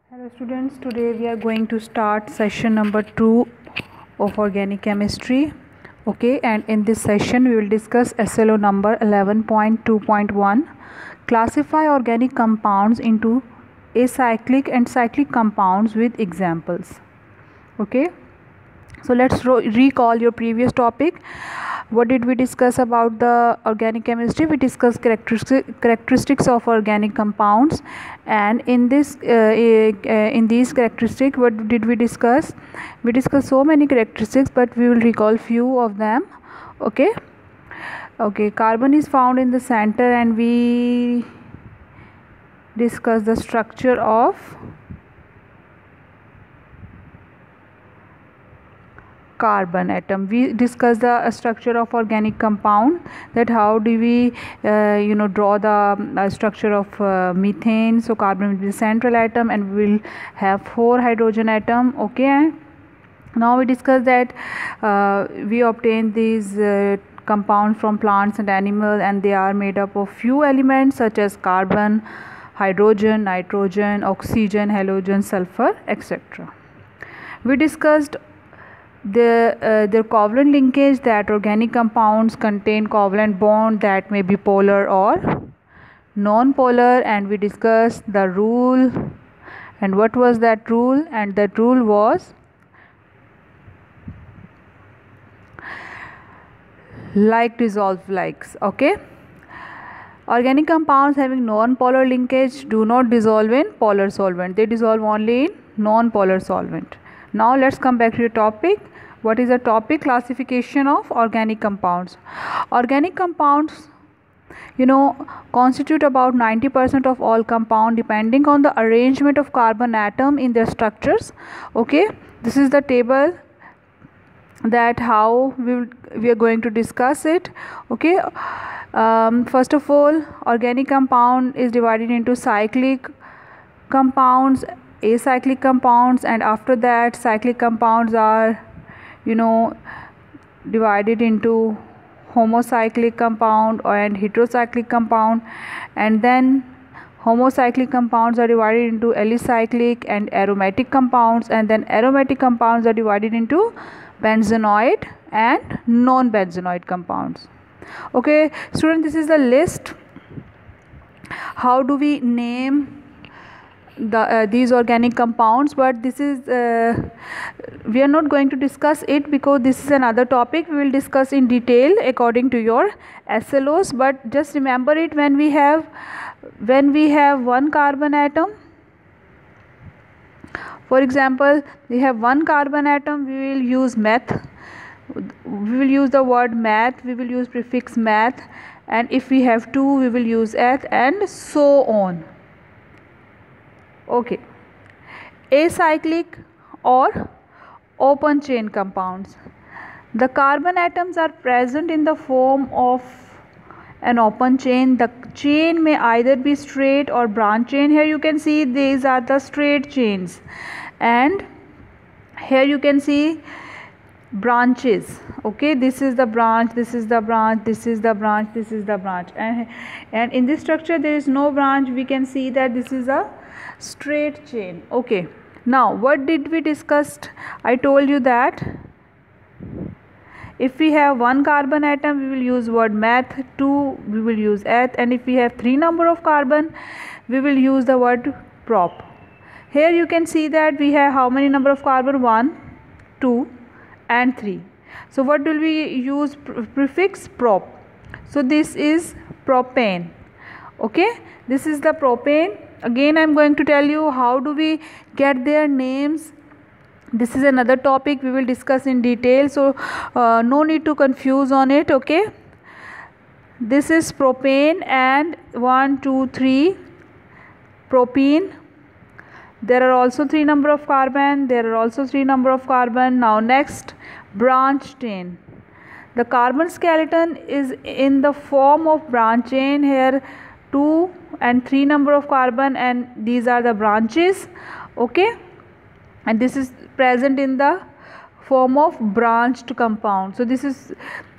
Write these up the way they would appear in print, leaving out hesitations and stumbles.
Hello students, today we are going to start session number 2 of organic chemistry. Okay, and in this session we will discuss SLO number 11.2.1, classify organic compounds into acyclic and cyclic compounds with examples. Okay, so let's recall your previous topic. What did we discuss about the organic chemistry? We discussed characteristics of organic compounds, and in these characteristics, what did we discuss? We discussed so many characteristics, but we will recall few of them. Okay, carbon is found in the center, and we discuss the structure of carbon atom. We discuss the structure of organic compound, that how do we draw the structure of methane. So carbon will be the central atom and we will have 4 hydrogen atom. Okay, now we discuss that we obtain these compounds from plants and animals, and they are made up of few elements such as carbon, hydrogen, nitrogen, oxygen, halogen, sulfur, etc. We discussed their covalent linkage, that organic compounds contain covalent bond that may be polar or non-polar, and we discussed the rule. And what was that rule? And that rule was like dissolve likes. Okay, organic compounds having non-polar linkage do not dissolve in polar solvent, they dissolve only in non-polar solvent. Now let's come back to your topic. What is the topic? Classification of organic compounds. Organic compounds constitute about 90% of all compound, depending on the arrangement of carbon atom in their structures. Okay, this is the table that how we are going to discuss it. Okay, first of all, organic compound is divided into cyclic compounds, acyclic compounds, and after that cyclic compounds are divided into homocyclic compound and heterocyclic compound, and then homocyclic compounds are divided into alicyclic and aromatic compounds, and then aromatic compounds are divided into benzenoid and non-benzenoid compounds. Okay student, this is the list. How do we name these organic compounds? But this is we are not going to discuss it because this is another topic we will discuss in detail according to your SLOs. But just remember it, when we have one carbon atom, for example we have one carbon atom, we will use meth, we will use the word meth, we will use prefix meth, and if we have two we will use eth, and so on. Okay, acyclic or open chain compounds. The carbon atoms are present in the form of an open chain. The chain may either be straight or branch chain. Here you can see these are the straight chains, and here you can see branches. Okay, this is the branch, this is the branch, this is the branch, this is the branch, and in this structure there is no branch. We can see that this is a straight chain. Okay, now what did we discuss? I told you that if we have one carbon atom we will use word meth, two we will use eth, and if we have 3 number of carbon we will use the word prop. Here you can see that we have how many number of carbon? 1, 2 and 3. So what will we use? Prefix prop. So this is propane. Okay, this is the propane. Again I am going to tell you how do we get their names. This is another topic we will discuss in detail, so no need to confuse on it. Okay, this is propane, and 1, 2, 3 propene. There are also 3 number of carbon, there are also 3 number of carbon. Now next, branch chain. The carbon skeleton is in the form of branch chain. Here 2 and 3 number of carbon, and these are the branches. Okay, and this is present in the form of branched compound. So this is,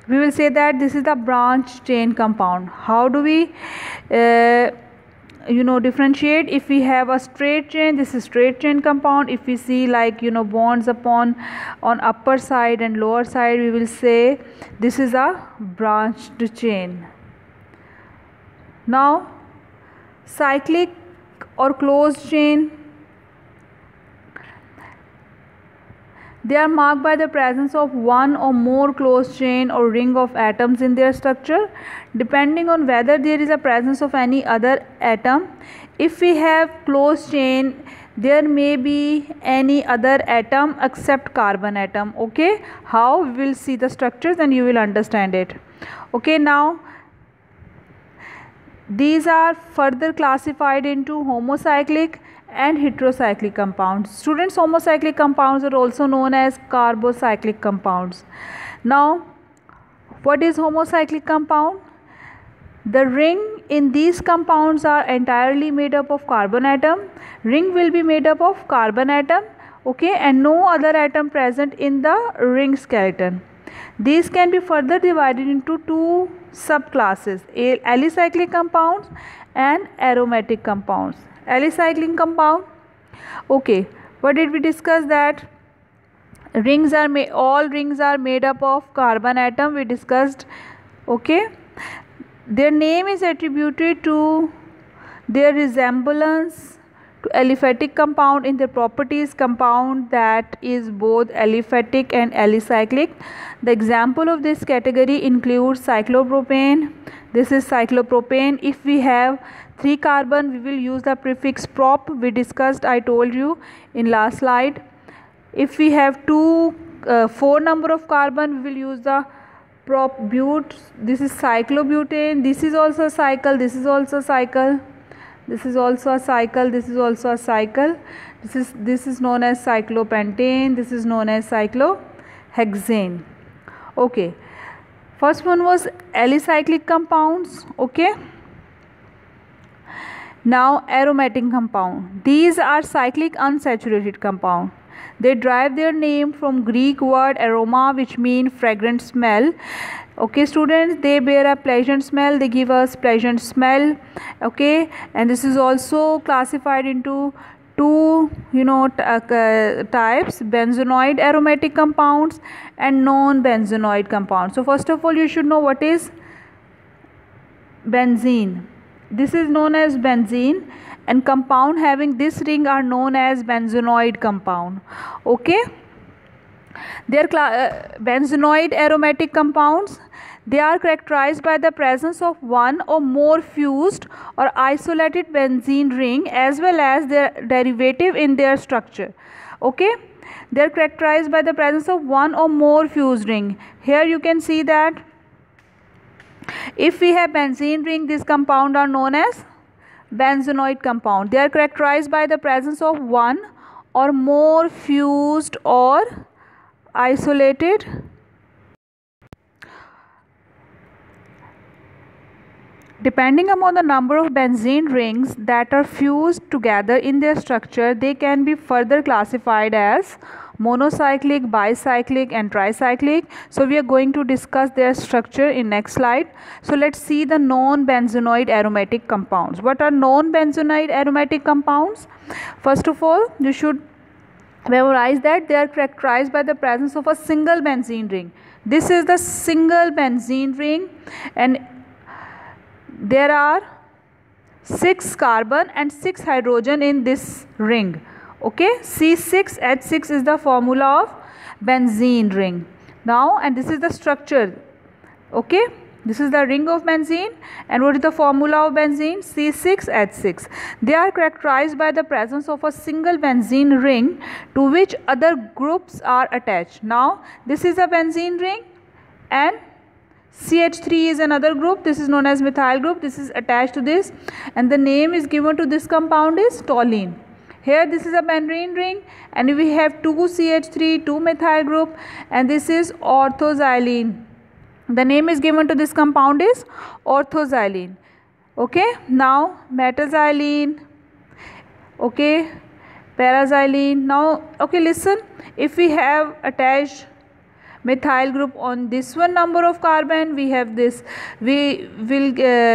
we will say that this is the branch chain compound. How do we differentiate. If we have a straight chain, this is straight chain compound. If we see like bonds on upper side and lower side, we will say this is a branched chain. Now cyclic or closed chain, they are marked by the presence of one or more closed chain or ring of atoms in their structure, depending on whether there is a presence of any other atom. If we have closed chain, there may be any other atom except carbon atom. Okay, how? We will see the structures and you will understand it. Okay, now these are further classified into homocyclic and heterocyclic compounds. Students, homocyclic compounds are also known as carbocyclic compounds. Now, what is homocyclic compound? The ring in these compounds are entirely made up of carbon atom. Ring will be made up of carbon atom, okay, and no other atom present in the ring skeleton. These can be further divided into two subclasses: alicyclic compounds and aromatic compounds. Alicyclic compound, okay, what did we discuss? That all rings are made up of carbon atom, we discussed. Okay, their name is attributed to their resemblance to aliphatic compound in their properties. Compound that is both aliphatic and alicyclic. The example of this category includes cyclopropane. This is cyclopropane. If we have 3 carbon, we will use the prefix prop. We discussed, I told you in last slide. If we have 4 number of carbon, we will use the prop but. This is cyclobutane. This is also a cycle. This is also a cycle. This is also a cycle. This is also a cycle. This is known as cyclopentane. This is known as cyclohexane. Okay. First one was alicyclic compounds. Okay. Now aromatic compound. These are cyclic unsaturated compound. They derive their name from Greek word aroma, which means fragrant smell. Okay, students, they bear a pleasant smell. They give us pleasant smell. Okay, and this is also classified into two types: benzenoid aromatic compounds and non-benzenoid compounds. So first of all, you should know what is benzene. This is known as benzene, and compound having this ring are known as benzenoid compound. Okay, they are benzenoid aromatic compounds. They are characterized by the presence of one or more fused or isolated benzene ring as well as their derivative in their structure. Okay, they are characterized by the presence of one or more fused ring. Here you can see that if we have benzene ring, this compound are known as benzenoid compound. They are characterized by the presence of one or more fused or isolated depending upon the number of benzene rings that are fused together in their structure. They can be further classified as monocyclic, bicyclic and tricyclic. So we are going to discuss their structure in next slide. So let's see the non-benzenoid aromatic compounds. What are non-benzenoid aromatic compounds? First of all, you should memorize that they are characterized by the presence of a single benzene ring. This is the single benzene ring, and there are 6 carbon and 6 hydrogen in this ring. Okay, C6H6 is the formula of benzene ring. Now, and this is the structure. Okay, this is the ring of benzene, and what is the formula of benzene? C6H6. They are characterized by the presence of a single benzene ring to which other groups are attached. Now, this is a benzene ring and CH3 is another group. This is known as methyl group. This is attached to this, and the name is given to this compound is toluene. Here this is a benzene ring, and we have 2 CH3, 2 methyl group, and this is orthoxylene. The name is given to this compound is orthoxylene. Okay, now metaxylene. Okay, paraxylene. Now, okay, listen, if we have attached methyl group on this one number of carbon, we have this, we will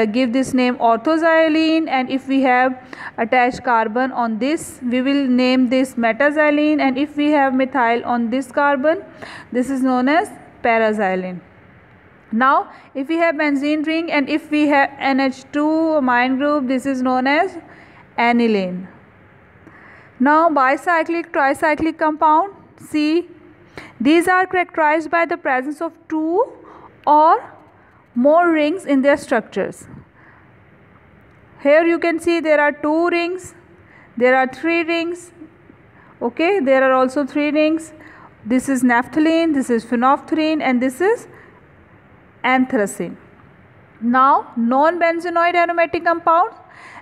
give this name orthoxylene, and if we have attached carbon on this, we will name this metaxylene, and if we have methyl on this carbon, this is known as paraxylene. Now if we have benzene ring and if we have NH2 amine group, this is known as aniline. Now bicyclic, tricyclic compound, see, these are characterized by the presence of 2 or more rings in their structures. Here you can see there are 2 rings, there are 3 rings, okay, there are also 3 rings. This is naphthalene, this is phenolphthalein, and this is anthracene. Now non-benzenoid aromatic compounds,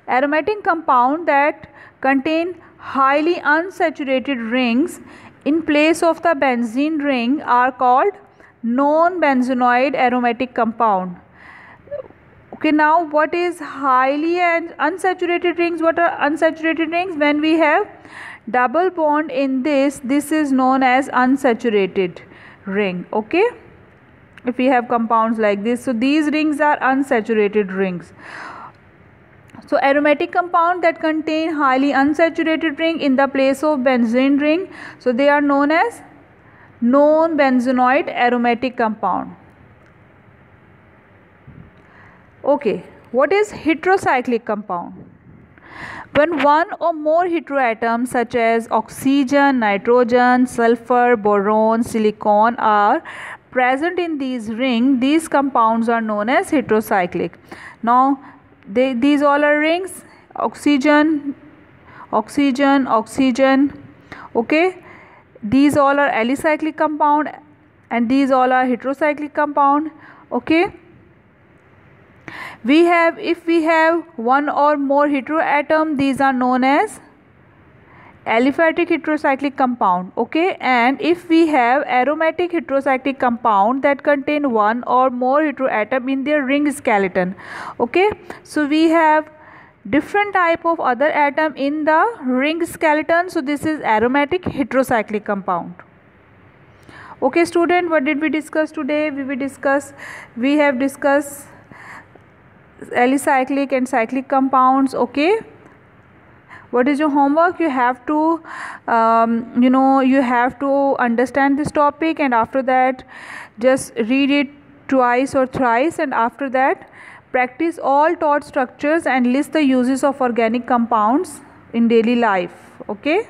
aromatic compound that contain highly unsaturated rings in place of the benzene ring are called non-benzenoid aromatic compound. Okay, now what is highly and unsaturated rings? What are unsaturated rings? When we have double bond in this is known as unsaturated ring. Okay, if we have compounds like this, so these rings are unsaturated rings. So aromatic compound that contain highly unsaturated ring in the place of benzene ring, so they are known as non-benzenoid aromatic compound. Okay, what is heterocyclic compound? When one or more heteroatoms such as oxygen, nitrogen, sulfur, boron, silicon are present in these rings, these compounds are known as heterocyclic. Now these all are rings, oxygen, oxygen, oxygen, okay, these all are alicyclic compound and these all are heterocyclic compound. Okay, we have, if we have one or more heteroatom, these are known as aliphatic heterocyclic compound. Okay, and if we have aromatic heterocyclic compound that contain one or more heteroatom in their ring skeleton. Okay, so we have different type of other atom in the ring skeleton, so this is aromatic heterocyclic compound. Okay student, what did we discuss today? We have discussed alicyclic and cyclic compounds. Okay, what is your homework? You have to you have to understand this topic, and after that just read it twice or thrice, and after that practice all taught structures and list the uses of organic compounds in daily life. Okay,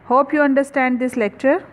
hope you understand this lecture.